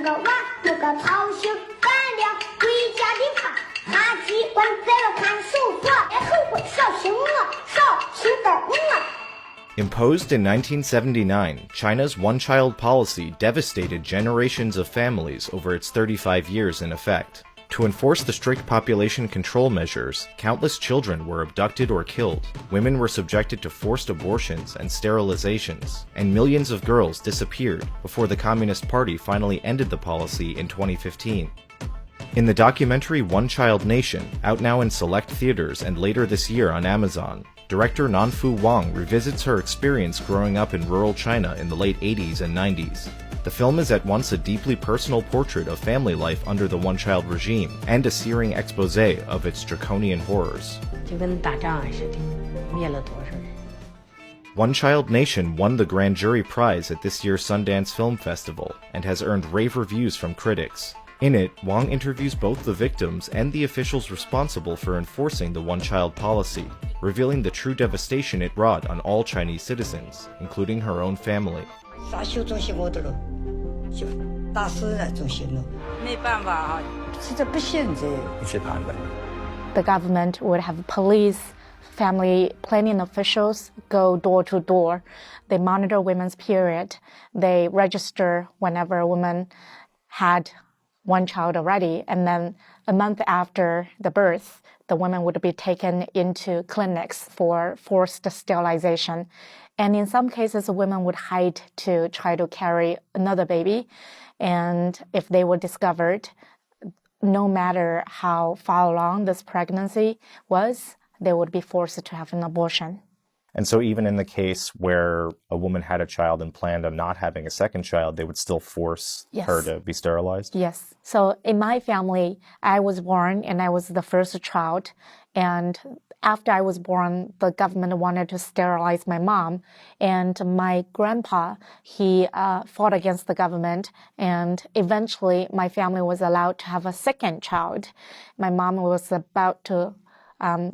个娃，那个操心，干了回家的怕，他机关在了看守所，后悔少请我，少请等我。Imposed in 1979, China's one-child policy devastated generations of families over its 35 years in effect. To enforce the strict population control measures, countless children were abducted or killed, women were subjected to forced abortions and sterilizations, and millions of girls disappeared before the Communist Party finally ended the policy in 2015. In the documentary One Child Nation, out now in select theaters and later this year on Amazon, director Nanfu Wang revisits her experience growing up in rural China in the late 80s and 90s. The film is at once a deeply personal portrait of family life under the one-child regime and a searing exposé of its draconian horrors. One Child Nation won the Grand Jury Prize at this year's Sundance Film Festival and has earned rave reviews from critics. In it, Wang interviews both the victims and the officials responsible for enforcing the one-child policy, revealing the true devastation it wrought on all Chinese citizens, including her own family. The government would have police, family planning officials go door to door. They monitor women's period. They register whenever a woman had one child already, and then a month after the birth, the woman would be taken into clinics for forced sterilization. And in some cases, women would hide to try to carry another baby. And if they were discovered, no matter how far along this pregnancy was, they would be forced to have an abortion. And so even in the case where a woman had a child and planned on not having a second child, they would still force her to be sterilized? Yes. So in my family, I was born and I was the first child. And after I was born, the government wanted to sterilize my mom. And my grandpa, he fought against the government. And eventually, my family was allowed to have a second child. My mom was about to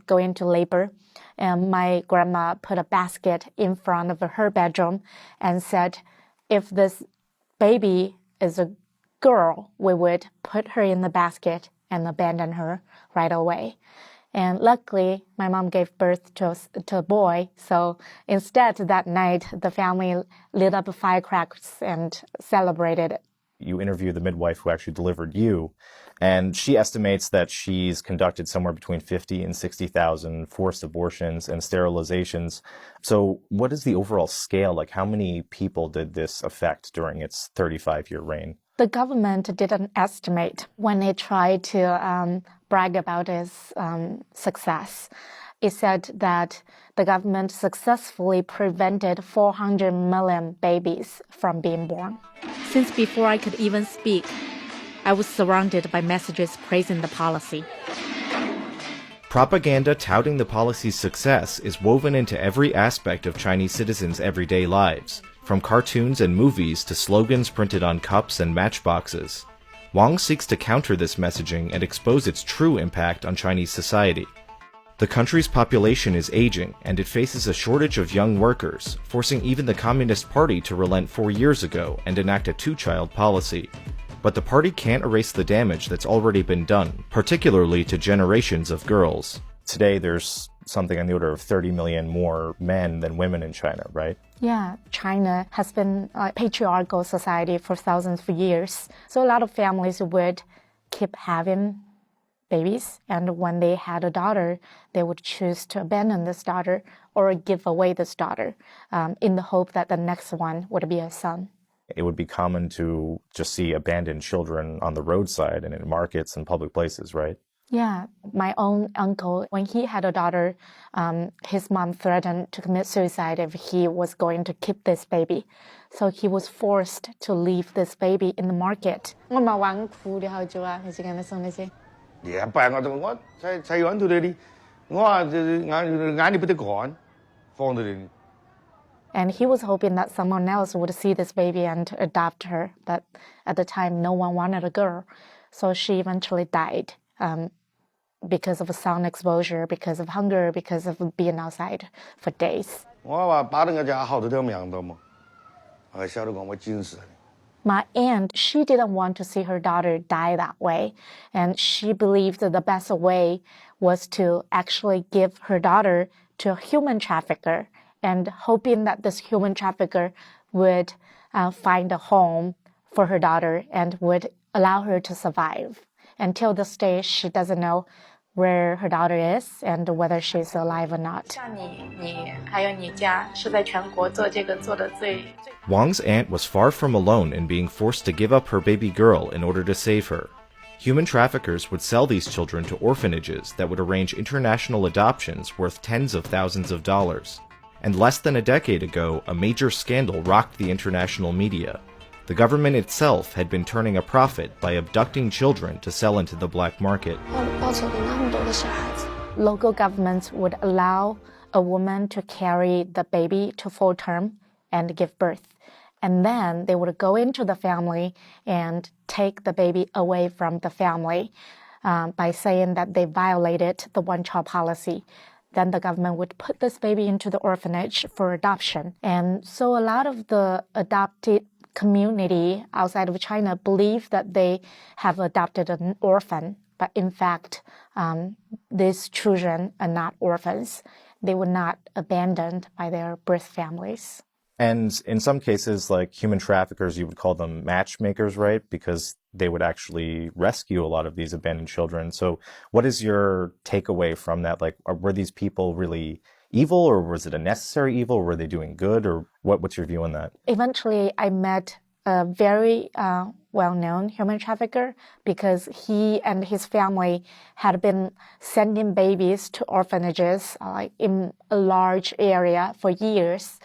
go into labor. And my grandma put a basket in front of her bedroom and said, if this baby is a girl, we would put her in the basket and abandon her right away. And luckily, my mom gave birth to a boy. So instead, that night, the family lit up firecrackers and celebrated it. You interview the midwife who actually delivered you, and she estimates that she's conducted somewhere between 50 and 60,000 forced abortions and sterilizations. So what is the overall scale? Like, how many people did this affect during its 35-year reign? The government didn't estimate when it tried to brag about its success. It said that the government successfully prevented 400 million babies from being born. Since before I could even speak, I was surrounded by messages praising the policy. Propaganda touting the policy's success is woven into every aspect of Chinese citizens' everyday lives, from cartoons and movies to slogans printed on cups and matchboxes. Wang seeks to counter this messaging and expose its true impact on Chinese society. The country's population is aging, and it faces a shortage of young workers, forcing even the Communist Party to relent 4 years ago and enact a two-child policy. But the party can't erase the damage that's already been done, particularly to generations of girls. Today, there's something on the order of 30 million more men than women in China, right? Yeah, China has been a patriarchal society for thousands of years. So a lot of families would keep having babies, and when they had a daughter, they would choose to abandon this daughter or give away this daughter in the hope that the next one would be a son. It would be common to just see abandoned children on the roadside and in markets and public places, right? Yeah, my own uncle, when he had a daughter, his mom threatened to commit suicide if he was going to keep this baby. So he was forced to leave this baby in the market. And he was hoping that someone else would see this baby and adopt her. But at the time, no one wanted a girl. So she eventually died because of sun exposure, because of hunger, because of being outside for days. My aunt, she didn't want to see her daughter die that way. And she believed that the best way was to actually give her daughter to a human trafficker, and hoping that this human trafficker would find a home for her daughter and would allow her to survive. Until this day, she doesn't know where her daughter is and whether she's alive or not. Wang's aunt was far from alone in being forced to give up her baby girl in order to save her. Human traffickers would sell these children to orphanages that would arrange international adoptions worth tens of thousands of dollars. And less than a decade ago, a major scandal rocked the international media. The government itself had been turning a profit by abducting children to sell into the black market. Local governments would allow a woman to carry the baby to full term and give birth. And then they would go into the family and take the baby away from the family by saying that they violated the one-child policy. Then the government would put this baby into the orphanage for adoption. And so a lot of the adopted community outside of China believe that they have adopted an orphan, but in fact, these children are not orphans. They were not abandoned by their birth families. And in some cases, like human traffickers, you would call them matchmakers, right? Because they would actually rescue a lot of these abandoned children. So what is your takeaway from that? Like, were these people really evil, or was it a necessary evil? Or were they doing good? Or what's your view on that? Eventually, I met a very well-known human trafficker because he and his family had been sending babies to orphanages in a large area for years.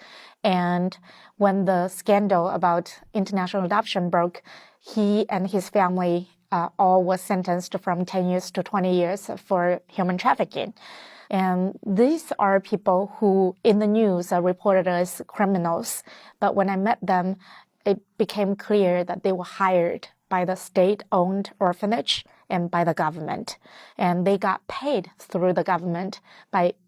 And when the scandal about international adoption broke, he and his family all was sentenced from 10 years to 20 years for human trafficking. And these are people who in the news are reported as criminals. But when I met them, it became clear that they were hired by the state-owned orphanage and by the government. And they got paid through the government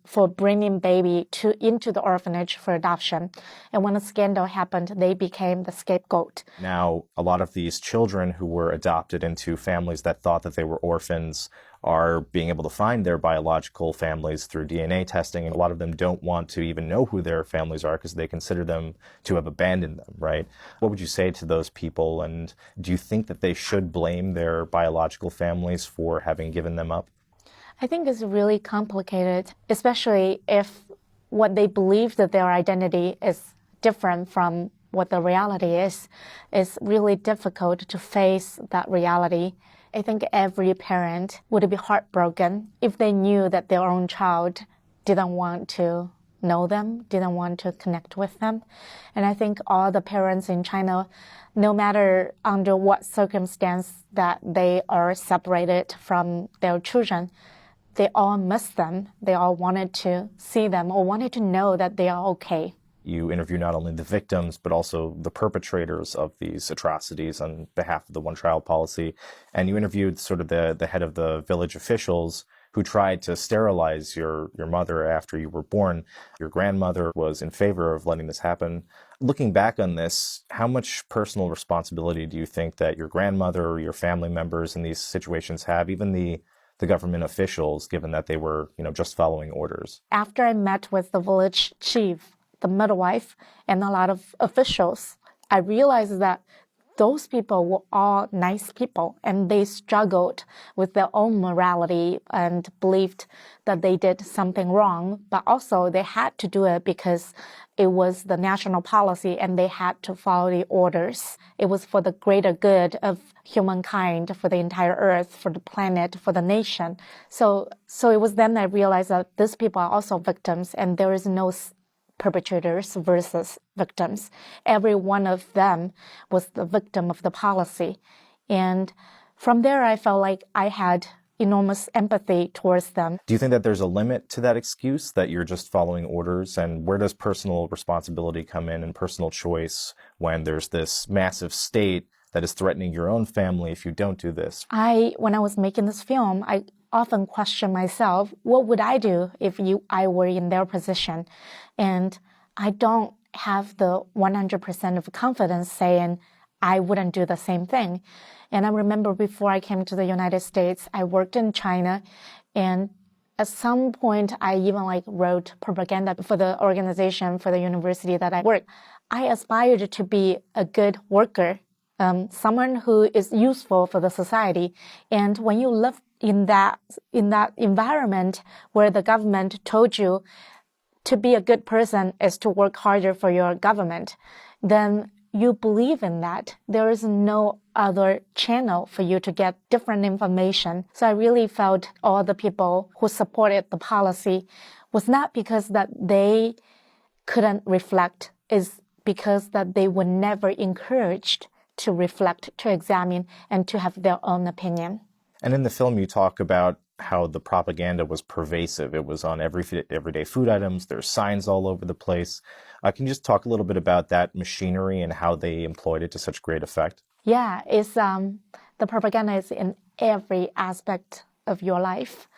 for bringing baby into the orphanage for adoption. And when the scandal happened, they became the scapegoat. Now, a lot of these children who were adopted into families that thought that they were orphans are being able to find their biological families through DNA testing, and a lot of them don't want to even know who their families are because they consider them to have abandoned them, right? What would you say to those people, and do you think that they should blame their biological families for having given them up? I think it's really complicated, especially if what they believe that their identity is different from what the reality is. It's really difficult to face that reality. I think every parent would be heartbroken if they knew that their own child didn't want to know them, didn't want to connect with them. And I think all the parents in China, no matter under what circumstance that they are separated from their children, they all miss them. They all wanted to see them or wanted to know that they are okay. You interview not only the victims, but also the perpetrators of these atrocities on behalf of the one-child policy. And you interviewed sort of the head of the village officials who tried to sterilize your mother after you were born. Your grandmother was in favor of letting this happen. Looking back on this, how much personal responsibility do you think that your grandmother or your family members in these situations have, even the government officials, given that they were, just following orders? After I met with the village chief, the midwife, and a lot of officials, I realized that those people were all nice people, and they struggled with their own morality and believed that they did something wrong, but also they had to do it because it was the national policy and they had to follow the orders. It was for the greater good of humankind, for the entire earth, for the planet, for the nation. So it was then I realized that these people are also victims, and there is no perpetrators versus victims. Every one of them was the victim of the policy. And from there, I felt like I had enormous empathy towards them. Do you think that there's a limit to that excuse, that you're just following orders? And where does personal responsibility come in and personal choice when there's this massive state that is threatening your own family if you don't do this? When I was making this film, I often question myself, what would I do if I were in their position? And I don't have the 100% of confidence saying I wouldn't do the same thing. And I remember before I came to the United States, I worked in China, and at some point, I even wrote propaganda for the organization, for the university that I worked. I aspired to be a good worker, someone who is useful for the society. And when you live in that environment where the government told you to be a good person is to work harder for your government, then you believe in that. There is no other channel for you to get different information. So I really felt all the people who supported the policy was not because that they couldn't reflect, is because that they were never encouraged to reflect, to examine, and to have their own opinion. And in the film, you talk about how the propaganda was pervasive. It was on everyday food items. There's signs all over the place. Can you just talk a little bit about that machinery and how they employed it to such great effect? Yeah, it's the propaganda is in every aspect of your life.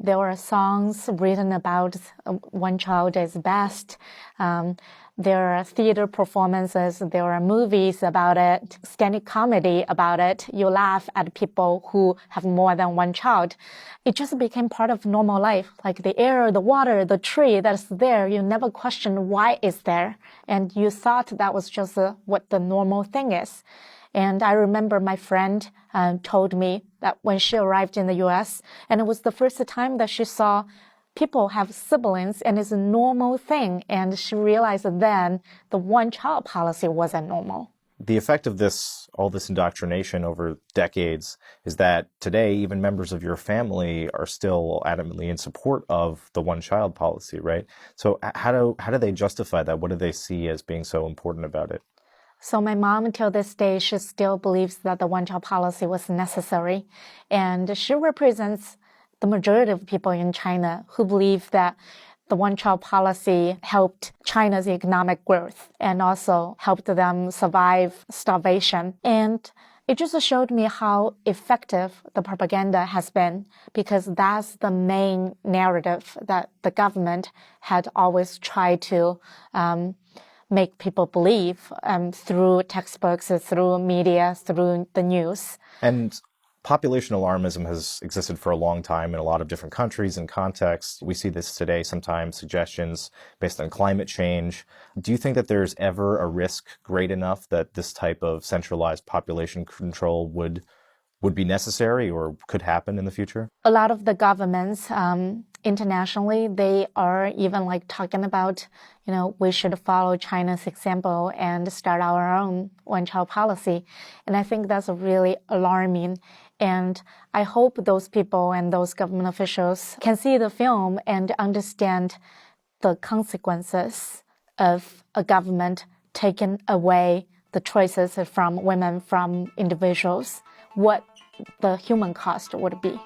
There are songs written about one child is best. There are theater performances. There are movies about it, stand-up comedy about it. You laugh at people who have more than one child. It just became part of normal life, like the air, the water, the tree that's there. You never question why it's there. And you thought that was just what the normal thing is. And I remember my friend told me that when she arrived in the U.S., and it was the first time that she saw people have siblings, and it's a normal thing. And she realized that then the one-child policy wasn't normal. The effect of all this indoctrination over decades is that today, even members of your family are still adamantly in support of the one-child policy, right? So how do they justify that? What do they see as being so important about it? So my mom, till this day, she still believes that the one-child policy was necessary. And she represents the majority of people in China who believe that the one-child policy helped China's economic growth and also helped them survive starvation. And it just showed me how effective the propaganda has been, because that's the main narrative that the government had always tried to make people believe through textbooks, through media, through the news. And population alarmism has existed for a long time in a lot of different countries and contexts. We see this today, sometimes suggestions based on climate change. Do you think that there's ever a risk great enough that this type of centralized population control would be necessary or could happen in the future? A lot of the governments internationally, they are even talking about, we should follow China's example and start our own one-child policy. And I think that's really alarming. And I hope those people and those government officials can see the film and understand the consequences of a government taking away the choices from women, from individuals, what the human cost would be.